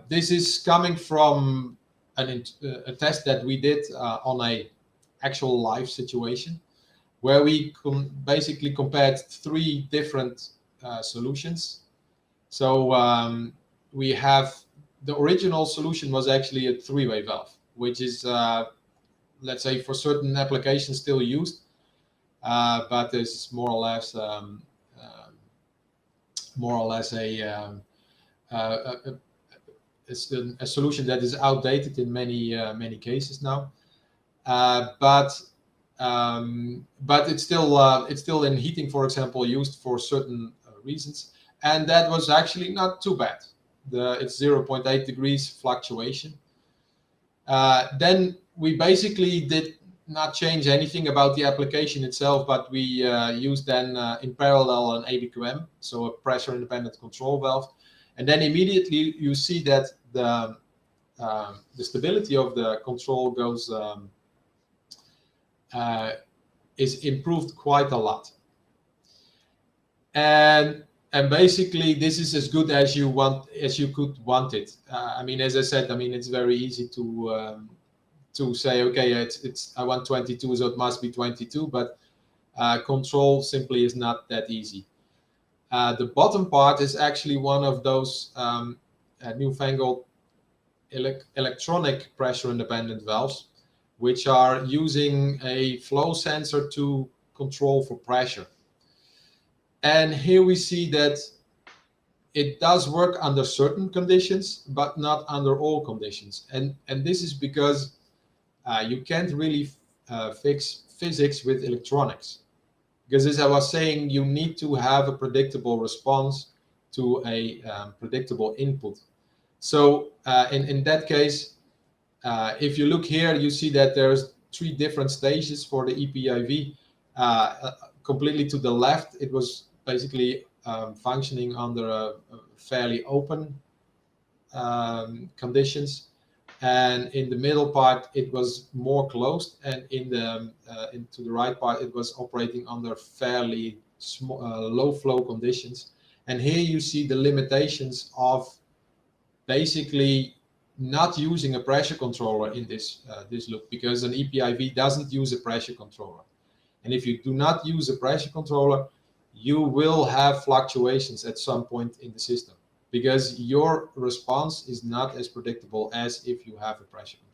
This is coming from a test that we did on a actual live situation, where we basically compared 3 different solutions. So we have the original solution was actually a 3-way valve, which is let's say for certain applications still used, but is more or less a solution that is outdated in many cases now. But it's still in heating, for example, used for certain reasons, and that was actually not too bad. It's 0.8 degrees fluctuation. Then we basically did not change anything about the application itself, but we used then in parallel an ABQM, so a pressure independent control valve, and then immediately you see that the stability of the control goes is improved quite a lot. And basically this is as good as you could want it. I mean, as I said, I mean, it's very easy to say, okay, I want 22, so it must be 22, but control simply is not that easy. The bottom part is actually one of those newfangled electronic pressure independent valves, which are using a flow sensor to control for pressure. And here we see that it does work under certain conditions, but not under all conditions. And this is because you can't really fix physics with electronics. Because as I was saying, you need to have a predictable response to a predictable input. So in that case, if you look here, you see that there's 3 different stages for the EPIV. Completely to the left, it was basically functioning under a fairly open conditions, and in the middle part it was more closed, and in the into the right part it was operating under fairly small, low flow conditions. And here you see the limitations of basically not using a pressure controller in this loop, because an EPIV doesn't use a pressure controller. And if you do not use a pressure controller, you will have fluctuations at some point in the system, because your response is not as predictable as if you have a pressure controller.